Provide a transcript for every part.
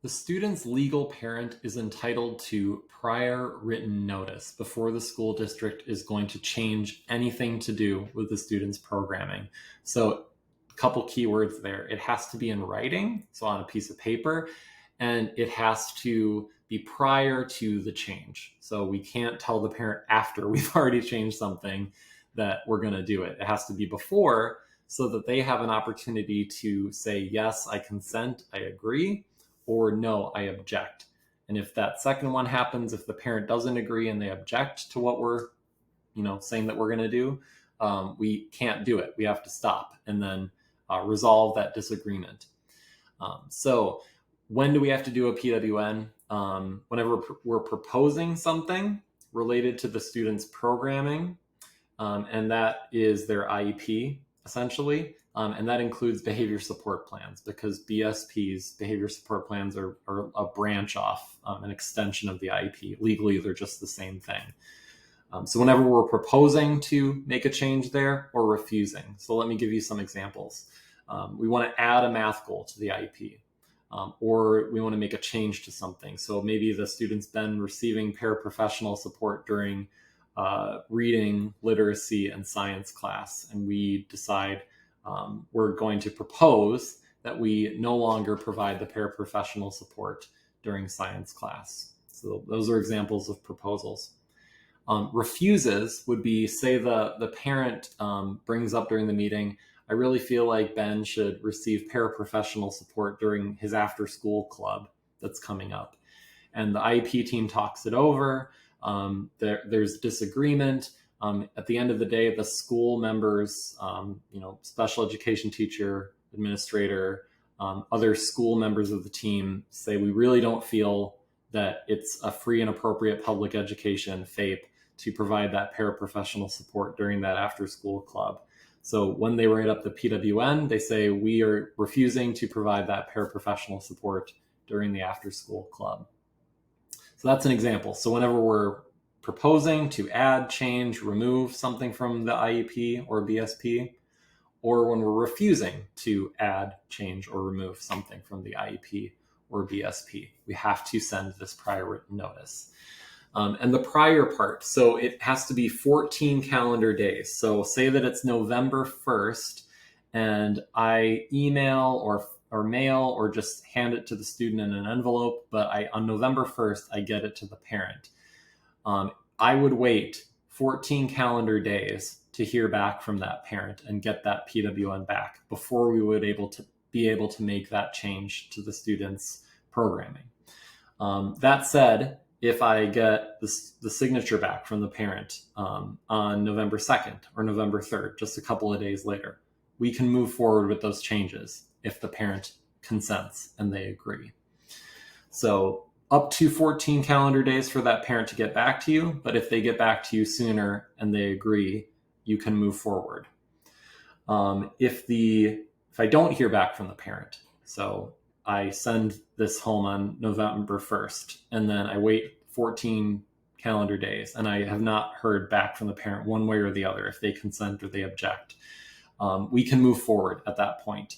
The student's legal parent is entitled to prior written notice before the school district is going to change anything to do with the student's programming. So a couple keywords there. It has to be in writing, so on a piece of paper, and it has to be prior to the change. So we can't tell the parent after we've already changed something that we're going to do it. It has to be before so that they have an opportunity to say, yes, I consent, I agree, or no, I object. And if that second one happens, if the parent doesn't agree and they object to what we're, saying that we're going to do, we can't do it. We have to stop and then resolve that disagreement. So when do we have to do a PWN? Whenever we're proposing something related to the student's programming, and that is their IEP, essentially. And that includes behavior support plans, because BSPs, behavior support plans, are a branch off, an extension of the IEP. Legally, they're just the same thing. So whenever we're proposing to make a change there or refusing. So let me give you some examples. We want to add a math goal to the IEP, or we want to make a change to something. So maybe the student's been receiving paraprofessional support during reading, literacy, and science class, and we decide we're going to propose that we no longer provide the paraprofessional support during science class. So those are examples of proposals. Refuses would be, say the parent brings up during the meeting, I really feel like Ben should receive paraprofessional support during his after-school club that's coming up. And the IEP team talks it over. There's disagreement. At the end of the day, the school members, special education teacher, administrator, other school members of the team say, we really don't feel that it's a free and appropriate public education, FAPE, to provide that paraprofessional support during that after-school club. So when they write up the PWN, they say, we are refusing to provide that paraprofessional support during the after-school club. So that's an example. So whenever we're proposing to add, change, remove something from the IEP or BSP, or when we're refusing to add, change, or remove something from the IEP or BSP, we have to send this prior written notice. And the prior part, so it has to be 14 calendar days. So say that it's November 1st, and I email or mail or just hand it to the student in an envelope, but on November 1st, I get it to the parent. I would wait 14 calendar days to hear back from that parent and get that PWN back before we would be able to make that change to the student's programming. That said, if I get the signature back from the parent on November 2nd or November 3rd, just a couple of days later, we can move forward with those changes if the parent consents and they agree. So up to 14 calendar days for that parent to get back to you, but if they get back to you sooner and they agree, you can move forward. If I don't hear back from the parent, so I send this home on November 1st, and then I wait 14 calendar days, and I have not heard back from the parent one way or the other, if they consent or they object. We can move forward at that point.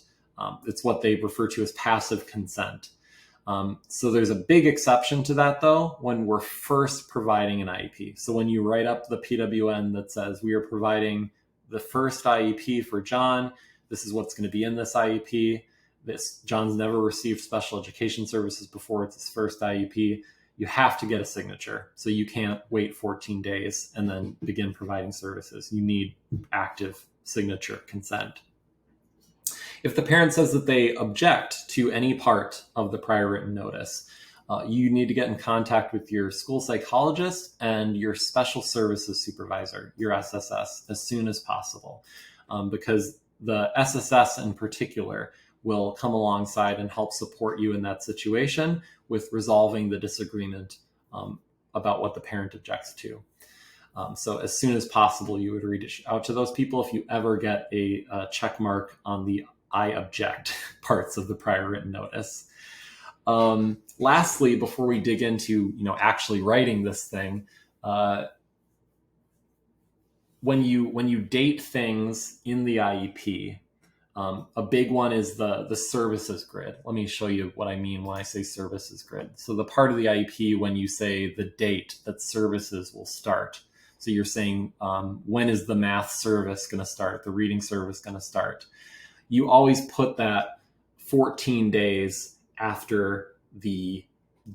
It's what they refer to as passive consent. So there's a big exception to that, though, when we're first providing an IEP. So when you write up the PWN that says we are providing the first IEP for John, this is what's going to be in this IEP. John's never received special education services before. It's his first IEP. You have to get a signature. So you can't wait 14 days and then begin providing services. You need active signature consent. If the parent says that they object to any part of the prior written notice, you need to get in contact with your school psychologist and your special services supervisor, your SSS, as soon as possible, because the SSS in particular will come alongside and help support you in that situation with resolving the disagreement about what the parent objects to. So as soon as possible, you would reach out to those people if you ever get a check mark on the I object parts of the prior written notice. Lastly, before we dig into actually writing this thing, when you date things in the IEP, A big one is the services grid. Let me show you what I mean when I say services grid. So the part of the IEP when you say the date that services will start. So you're saying, when is the math service going to start? The reading service going to start? You always put that 14 days after the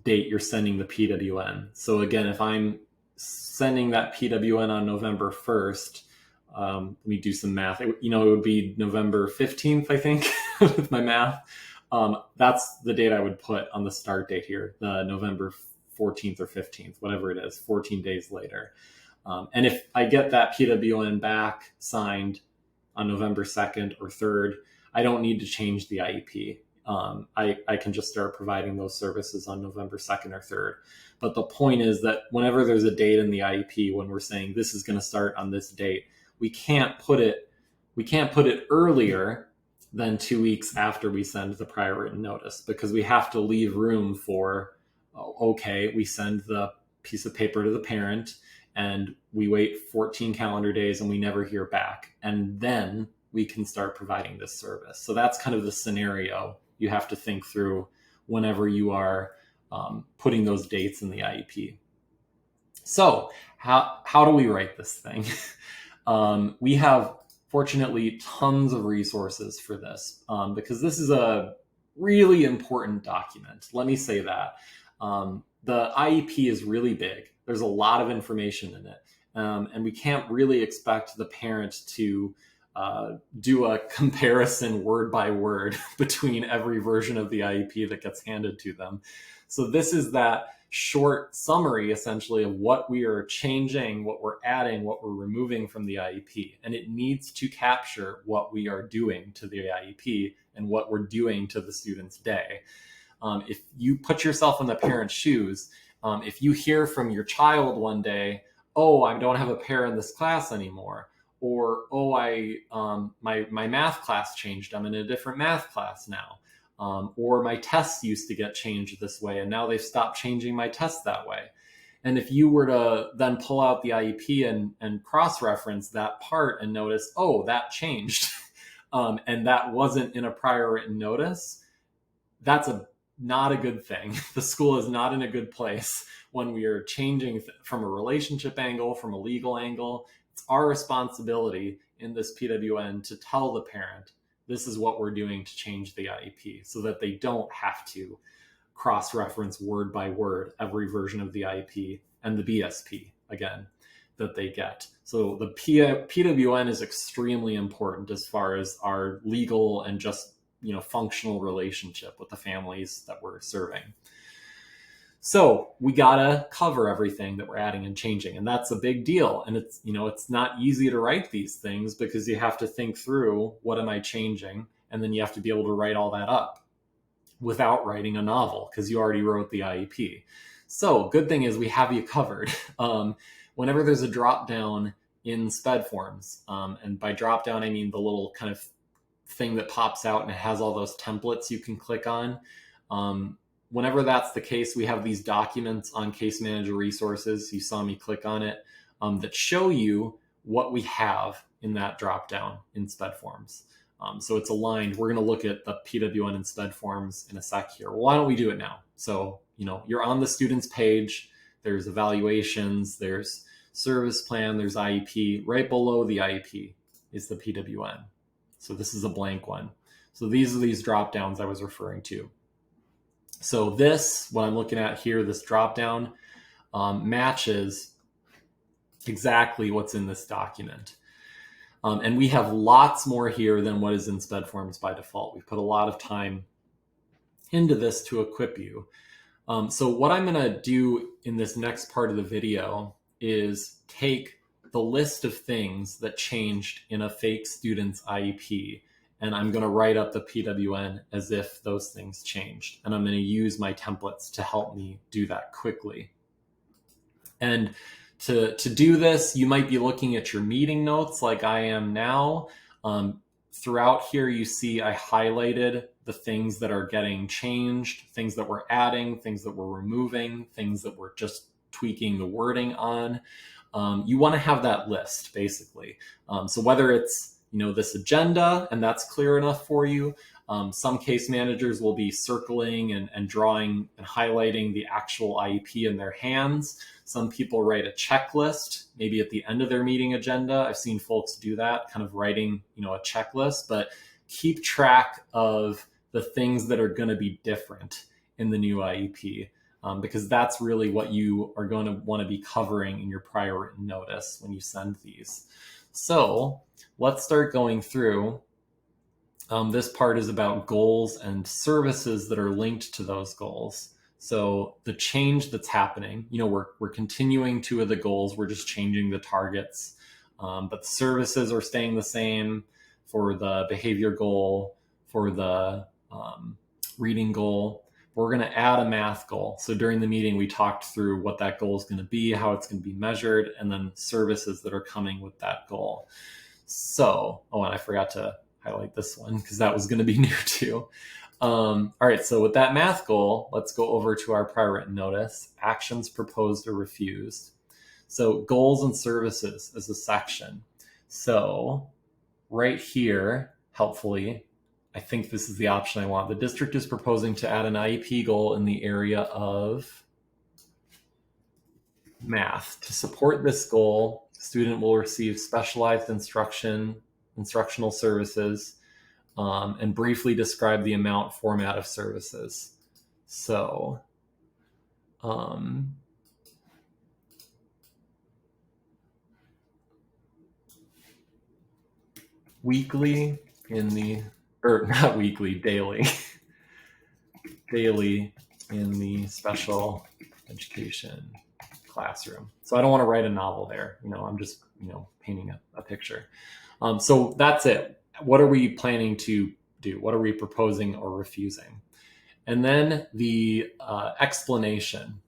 date you're sending the PWN. So again, if I'm sending that PWN on November 1st, let me do some math. It would be November 15th, I think, with my math. That's the date I would put on the start date here, the November 14th or 15th, whatever it is, 14 days later. And if I get that PWN back signed on November 2nd or 3rd, I don't need to change the IEP. I can just start providing those services on November 2nd or 3rd. But the point is that whenever there's a date in the IEP, when we're saying this is going to start on this date, we can't put it earlier than 2 weeks after we send the prior written notice, because we have to leave room for, okay, we send the piece of paper to the parent and we wait 14 calendar days and we never hear back. And then we can start providing this service. So that's kind of the scenario you have to think through whenever you are putting those dates in the IEP. So how do we write this thing? We have, fortunately, tons of resources for this because this is a really important document. Let me say that. The IEP is really big. There's a lot of information in it. And we can't really expect the parent to do a comparison word by word between every version of the IEP that gets handed to them. So this is that short summary, essentially, of what we are changing, what we're adding, what we're removing from the IEP. And it needs to capture what we are doing to the IEP and what we're doing to the student's day. If you put yourself in the parent's shoes, if you hear from your child one day, oh, I don't have a pair in this class anymore, or, oh, my math class changed, I'm in a different math class now. Or my tests used to get changed this way, and now they've stopped changing my tests that way. And if you were to then pull out the IEP and cross-reference that part and notice, oh, that changed, and that wasn't in a prior written notice, that's not a good thing. The school is not in a good place when we are changing from a relationship angle, from a legal angle. It's our responsibility in this PWN to tell the parent, this is what we're doing to change the IEP, so that they don't have to cross-reference word by word every version of the IEP and the BSP, again, that they get. So the PWN is extremely important as far as our legal and just, functional relationship with the families that we're serving. So we gotta cover everything that we're adding and changing, and that's a big deal. And it's, it's not easy to write these things because you have to think through, what am I changing? And then you have to be able to write all that up without writing a novel, because you already wrote the IEP. So good thing is we have you covered. Whenever there's a drop down in SpEd forms, and by drop down, I mean the little kind of thing that pops out and it has all those templates you can click on. Whenever that's the case, we have these documents on Case Manager Resources. You saw me click on it, that show you what we have in that dropdown in SpEd forms. So it's aligned. We're going to look at the PWN and SpEd forms in a sec here. Well, why don't we do it now? So, you're on the student's page. There's evaluations, there's service plan, there's IEP. Right below the IEP is the PWN. So this is a blank one. So these are these dropdowns I was referring to. So this, what I'm looking at here, this dropdown matches exactly what's in this document. And we have lots more here than what is in SpEd forms by default. We've put a lot of time into this to equip you. So what I'm going to do in this next part of the video is take the list of things that changed in a fake student's IEP, and I'm going to write up the PWN as if those things changed. And I'm going to use my templates to help me do that quickly. And to do this, you might be looking at your meeting notes like I am now. Throughout here, you see I highlighted the things that are getting changed, things that we're adding, things that we're removing, things that we're just tweaking the wording on. You want to have that list, basically. So whether it's this agenda, and that's clear enough for you. Some case managers will be circling and drawing and highlighting the actual IEP in their hands. Some people write a checklist, maybe at the end of their meeting agenda. I've seen folks do that, kind of writing, a checklist, but keep track of the things that are going to be different in the new IEP, because that's really what you are going to want to be covering in your prior written notice when you send these. So let's start going through. This part is about goals and services that are linked to those goals. So the change that's happening, we're continuing two of the goals. We're just changing the targets, but the services are staying the same for the behavior goal, for the reading goal. We're going to add a math goal. So during the meeting, we talked through what that goal is going to be, how it's going to be measured, and then services that are coming with that goal. So, and I forgot to highlight this one because that was going to be new too. All right, so with that math goal, let's go over to our prior written notice, actions proposed or refused. So goals and services is a section. So right here, helpfully, I think this is the option I want. The district is proposing to add an IEP goal in the area of math. To support this goal, student will receive specialized instructional services, and briefly describe the amount, format of services. So, weekly in the, or not weekly, daily, daily in the special education classroom. So I don't want to write a novel there. I'm just, painting a picture. So that's it. What are we planning to do? What are we proposing or refusing? And then the explanation.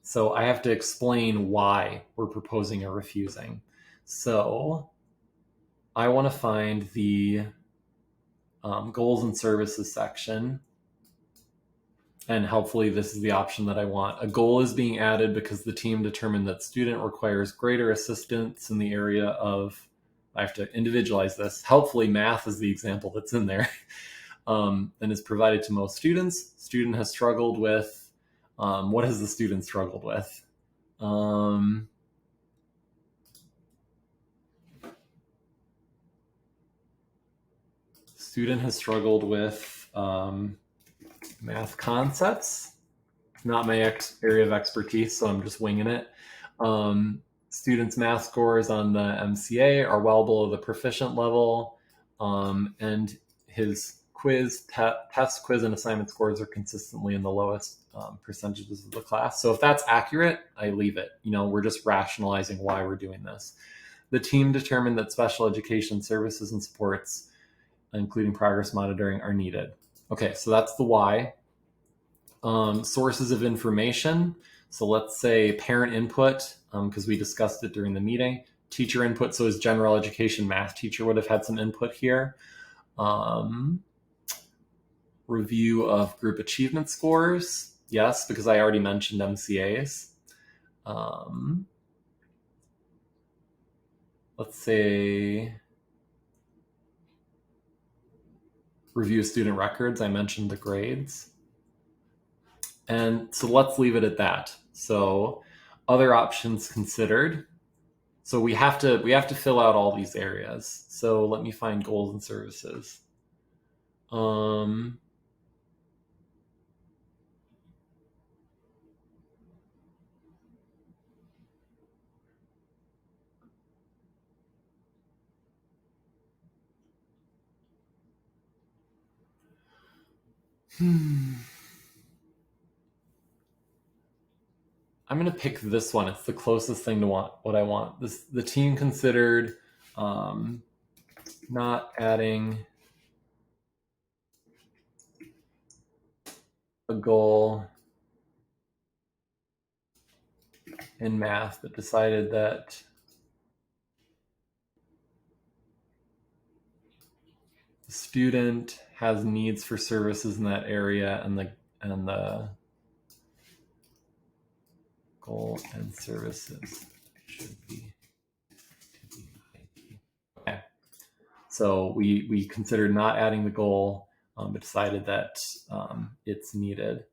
So I have to explain why we're proposing or refusing. So I want to find the goals and services section. And hopefully this is the option that I want. A goal is being added because the team determined that student requires greater assistance in the area of, I have to individualize this. Helpfully math is the example that's in there. And is provided to most students. Student has struggled with, what has the student struggled with? Student has struggled with math concepts. Not my area of expertise, so I'm just winging it. Students' math scores on the MCA are well below the proficient level, and his test, quiz, and assignment scores are consistently in the lowest percentages of the class. So if that's accurate, I leave it. We're just rationalizing why we're doing this. The team determined that special education services and supports, including progress monitoring, are needed. Okay, so that's the why. Sources of information. So let's say parent input, because we discussed it during the meeting. Teacher input, so his general education math teacher would have had some input here. Review of group achievement scores. Yes, because I already mentioned MCAs. Let's say review student records. I mentioned the grades. And so let's leave it at that. So other options considered. So we have to fill out all these areas. So let me find goals and services. I'm going to pick this one. It's the closest thing to what I want. The team considered not adding a goal in math, but decided that the student has needs for services in that area, and the goal and services should be. Okay. So we considered not adding the goal, but decided that it's needed.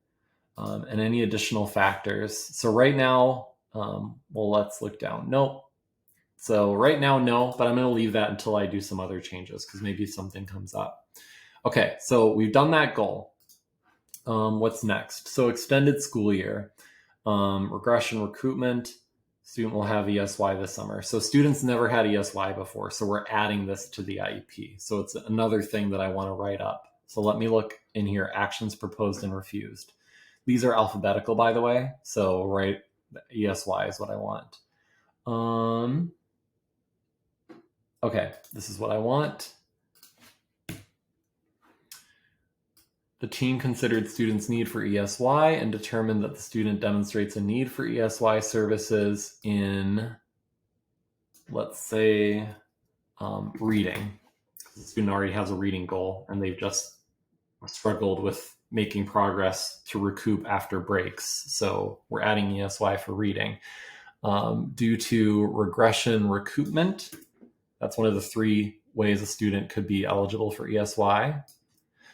And any additional factors. So right now, well, let's look down. Nope. So right now, no, but I'm going to leave that until I do some other changes because maybe something comes up. Okay, so we've done that goal. What's next? So extended school year, regression recoupment. Student will have ESY this summer. So students never had ESY before, so we're adding this to the IEP. So it's another thing that I want to write up. So let me look in here, actions proposed and refused. These are alphabetical, by the way. So right, ESY is what I want. Okay, this is what I want. The team considered students' need for ESY and determined that the student demonstrates a need for ESY services in, let's say, reading. The student already has a reading goal and they've just struggled with making progress to recoup after breaks. So we're adding ESY for reading. Due to regression recoupment, that's one of the 3 ways a student could be eligible for ESY.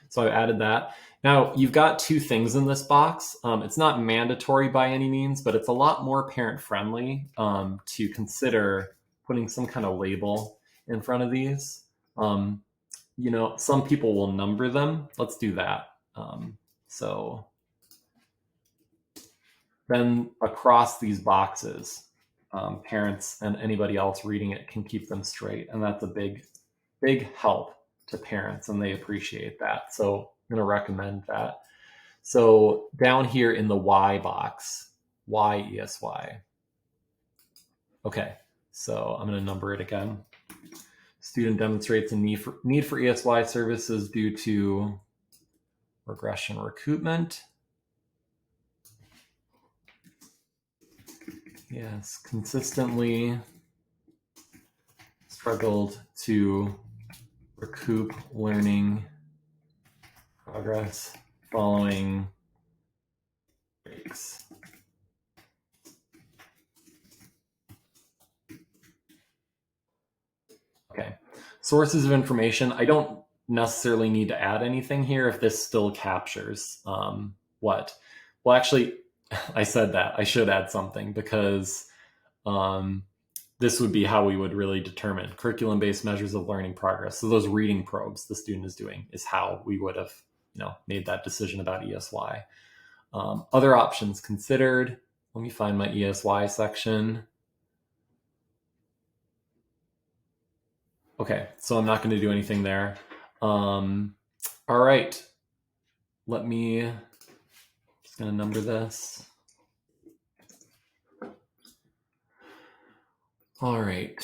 So I added that. Now you've got 2 things in this box. It's not mandatory by any means, but it's a lot more parent friendly to consider putting some kind of label in front of these. Some people will number them. Let's do that. So then across these boxes, parents and anybody else reading it can keep them straight. And that's a big, big help to parents, and they appreciate that. So I'm going to recommend that. So down here in the Y box, Y ESY. Okay, so I'm going to number it again. Student demonstrates a need for ESY services due to regression recoupment. Yes, consistently struggled to recoup learning progress following breaks. Okay, sources of information. I don't necessarily need to add anything here if this still captures what. Well, actually, I said that. I should add something because this would be how we would really determine curriculum-based measures of learning progress. So those reading probes the student is doing is how we would have made that decision about ESY. Other options considered. Let me find my ESY section. Okay, so I'm not going to do anything there. All right, just going to number this. All right,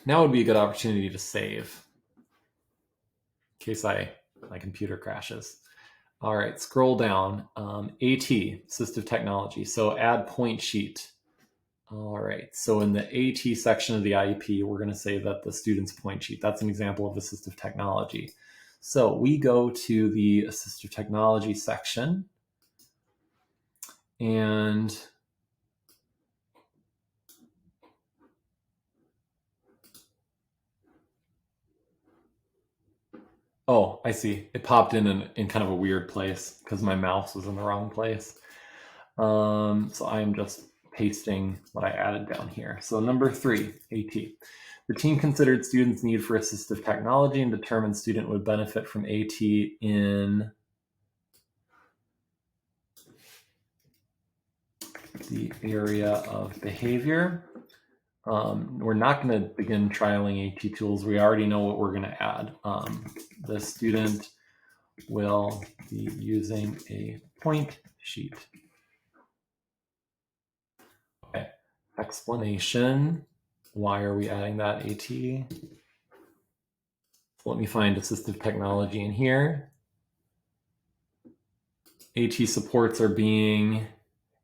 now would be a good opportunity to save in case my computer crashes. All right, scroll down. AT, assistive technology. So add point sheet. All right, so in the AT section of the IEP, we're going to say that the student's point sheet, that's an example of assistive technology. So we go to the assistive technology section and oh, I see. It popped in kind of a weird place because my mouse was in the wrong place. So I'm just pasting what I added down here. So number 3, AT. The team considered students' need for assistive technology and determined student would benefit from AT in the area of behavior. We're not going to begin trialing AT tools. We already know what we're going to add. The student will be using a point sheet. Okay, explanation. Why are we adding that AT? So let me find assistive technology in here. AT supports are being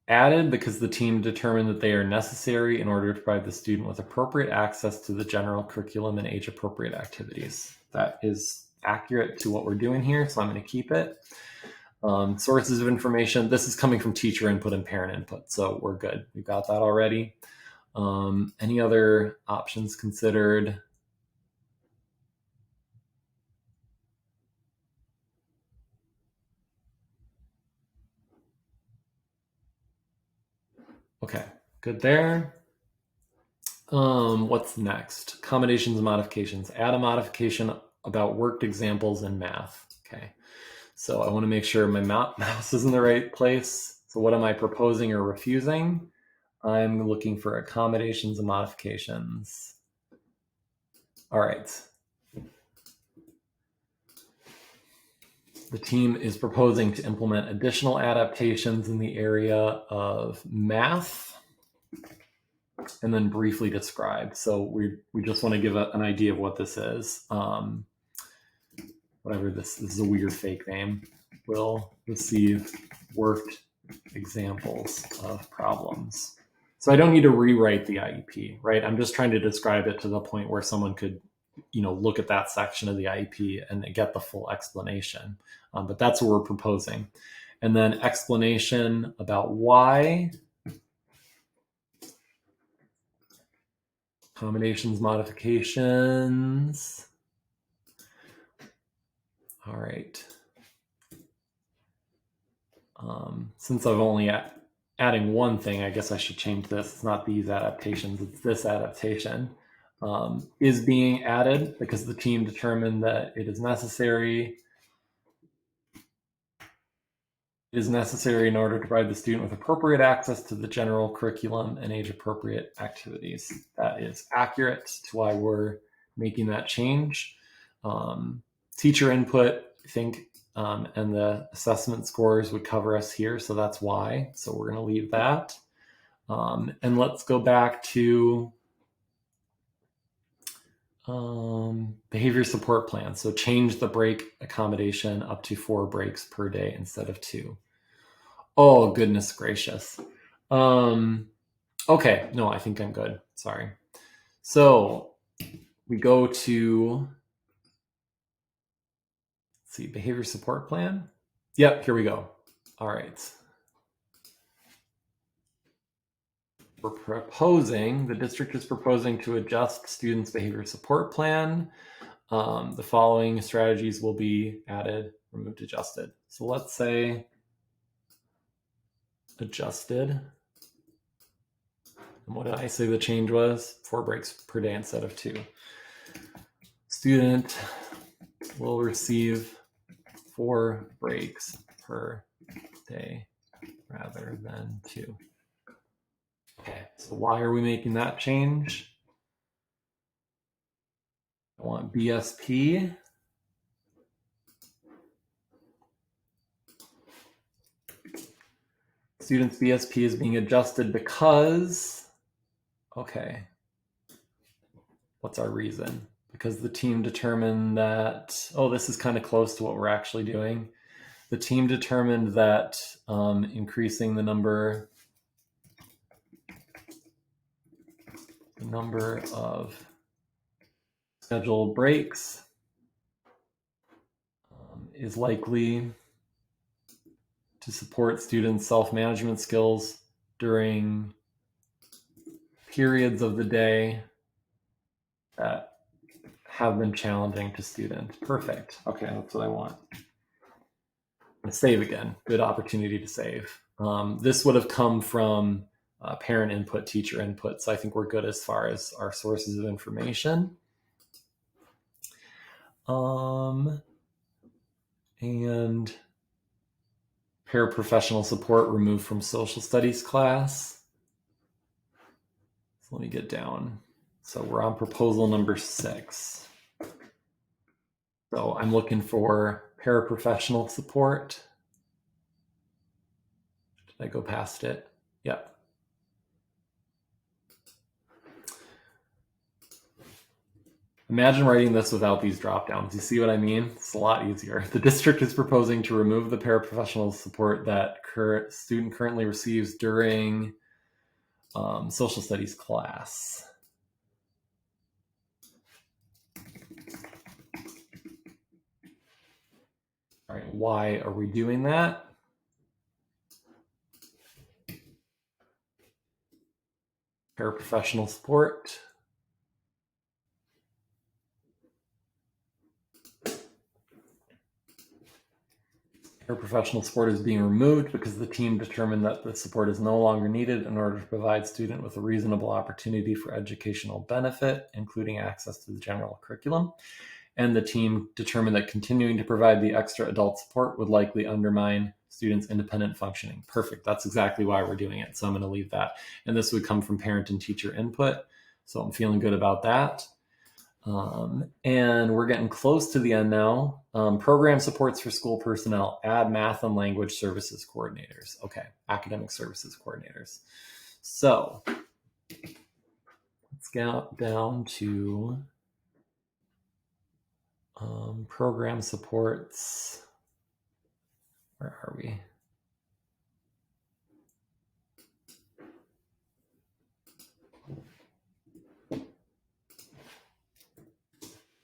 added because the team determined that they are necessary in order to provide the student with appropriate access to the general curriculum and age-appropriate activities. That is accurate to what we're doing here, so I'm going to keep it. Sources of information. This is coming from teacher input and parent input, so we're good. We've got that already. Any other options considered? Okay, good there. What's next? Accommodations and modifications. Add a modification about worked examples in math. Okay, so I want to make sure my mouse is in the right place. So what am I proposing or refusing? I'm looking for accommodations and modifications. All right. The team is proposing to implement additional adaptations in the area of math and then briefly describe. So we just want to give an idea of what this is. Whatever this is a weird fake name. Will receive worked examples of problems. So I don't need to rewrite the IEP, right? I'm just trying to describe it to the point where someone could, look at that section of the IEP and get the full explanation. But that's what we're proposing. And then explanation about why. Accommodations, modifications. All right. Since I've only adding one thing, I guess I should change this. It's not these adaptations, it's this adaptation. Is being added because the team determined that it is necessary. It is necessary in order to provide the student with appropriate access to the general curriculum and age-appropriate activities. That is accurate to why we're making that change. Teacher input, I think, and the assessment scores would cover us here, so that's why. So we're going to leave that. And let's go back to behavior support plan. So change the break accommodation up to 4 breaks per day instead of 2. Oh, goodness gracious. Okay, no, I think I'm good. Sorry. So we go to, let's see, behavior support plan. Yep, here we go. All right. We're proposing, the district is proposing to adjust students' behavior support plan. The following strategies will be added, removed, adjusted. So let's say adjusted. And what did I say the change was? 4 breaks per day instead of 2. Student will receive 4 breaks per day rather than 2. Okay, so why are we making that change? I want BSP. Students' BSP is being adjusted because, okay, what's our reason? Because the team determined that, oh, this is kind of close to what we're actually doing. The team determined that increasing the number of scheduled breaks is likely to support students' self-management skills during periods of the day that have been challenging to students. Perfect. Okay, that's what I want. Save again. Good opportunity to save. This would have come from parent input, teacher input, so I think we're good as far as our sources of information. And paraprofessional support removed from social studies class. So let me get down. So we're on proposal number 6. So I'm looking for paraprofessional support. Did I go past it? Yep. Imagine writing this without these drop downs. You see what I mean? It's a lot easier. The district is proposing to remove the paraprofessional support that student currently receives during social studies class. All right, why are we doing that? Paraprofessional support. Paraprofessional support is being removed because the team determined that the support is no longer needed in order to provide student with a reasonable opportunity for educational benefit, including access to the general curriculum. And the team determined that continuing to provide the extra adult support would likely undermine students' independent functioning. Perfect. That's exactly why we're doing it. So I'm going to leave that. And this would come from parent and teacher input. So I'm feeling good about that. And we're getting close to the end now. Program supports for school personnel, add math and language services coordinators. Okay, academic services coordinators. So let's get down to program supports. Where are we?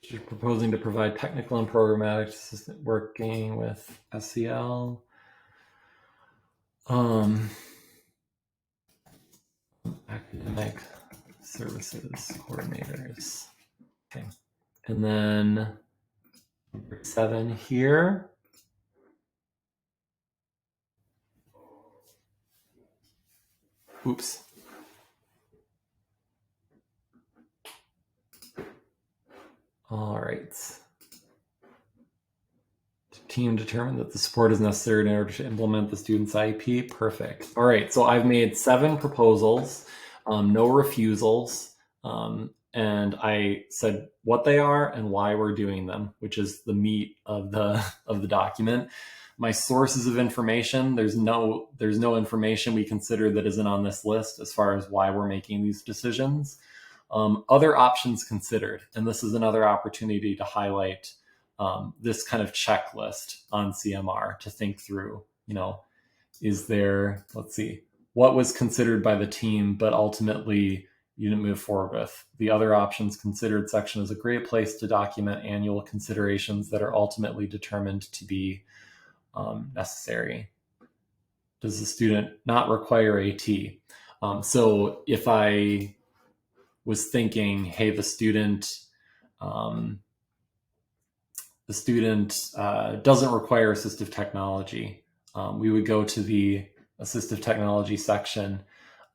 You're proposing to provide technical and programmatic assistant working with SEL. Academic services coordinators. Okay. And then number 7 here. Oops. All right. The team determined that the support is necessary in order to implement the student's IEP. Perfect. All right. So I've made 7 proposals, no refusals. And I said what they are and why we're doing them, which is the meat of the document. My sources of information, there's no information we consider that isn't on this list as far as why we're making these decisions. Other options considered, and this is another opportunity to highlight this kind of checklist on CMR to think through, is there, let's see, what was considered by the team, but ultimately you didn't move forward with. The other options considered section is a great place to document annual considerations that are ultimately determined to be necessary. Does the student not require AT? So if I was thinking, hey, the student doesn't require assistive technology, we would go to the assistive technology section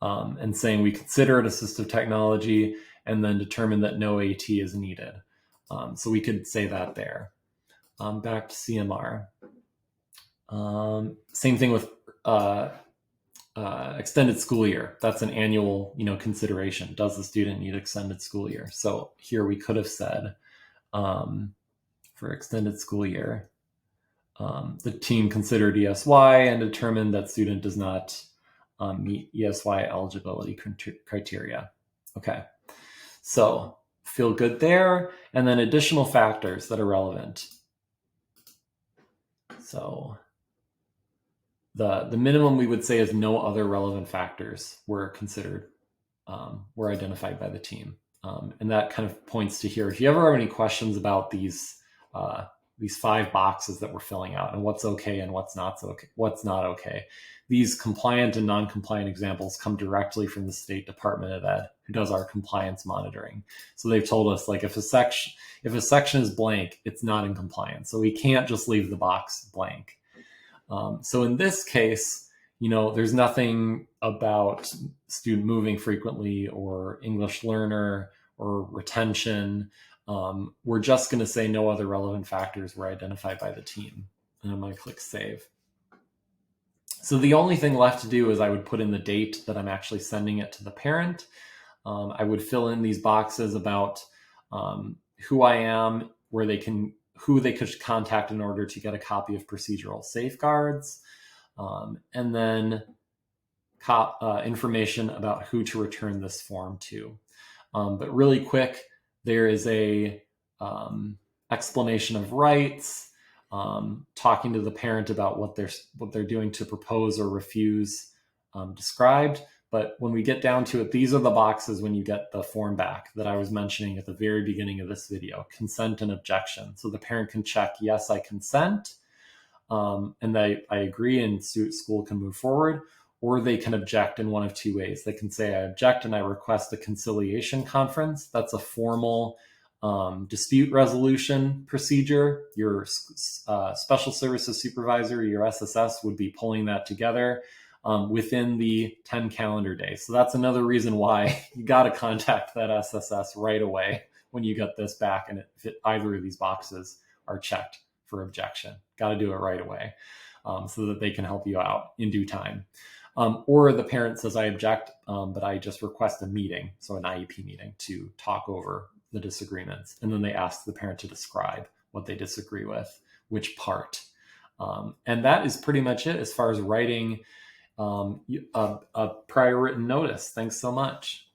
and saying we consider it assistive technology and then determine that no AT is needed. So we could say that there. Back to CMR. Same thing with extended school year. That's an annual, consideration. Does the student need extended school year? So here we could have said for extended school year, the team considered ESY and determined that student does not meet ESY eligibility criteria. Okay, so feel good there. And then additional factors that are relevant. So the minimum we would say is no other relevant factors were considered, were identified by the team. And that kind of points to here. If you ever have any questions about these 5 boxes that we're filling out and what's okay and what's not okay, these compliant and non-compliant examples come directly from the State Department of Ed, who does our compliance monitoring. So they've told us, like, if a section is blank, it's not in compliance. So we can't just leave the box blank. So in this case, there's nothing about student moving frequently or English learner or retention. We're just going to say no other relevant factors were identified by the team. And I'm going to click save. So the only thing left to do is I would put in the date that I'm actually sending it to the parent. I would fill in these boxes about who I am, who they could contact in order to get a copy of procedural safeguards, and then information about who to return this form to. But really quick, there is a explanation of rights, talking to the parent about what they're doing to propose or refuse described. But when we get down to it, these are the boxes when you get the form back that I was mentioning at the very beginning of this video: consent and objection. So the parent can check, yes, I consent, and I agree, and school can move forward, or they can object in one of 2 ways. They can say, I object and I request a conciliation conference. That's a formal dispute resolution procedure. Your special services supervisor, your SSS, would be pulling that together within the 10 calendar days. So that's another reason why you got to contact that SSS right away when you get this back, and if either of these boxes are checked for objection. Got to do it right away so that they can help you out in due time. Or the parent says, I object, but I just request a meeting, so an IEP meeting, to talk over the disagreements. And then they ask the parent to describe what they disagree with, which part. And that is pretty much it as far as writing a prior written notice. Thanks so much.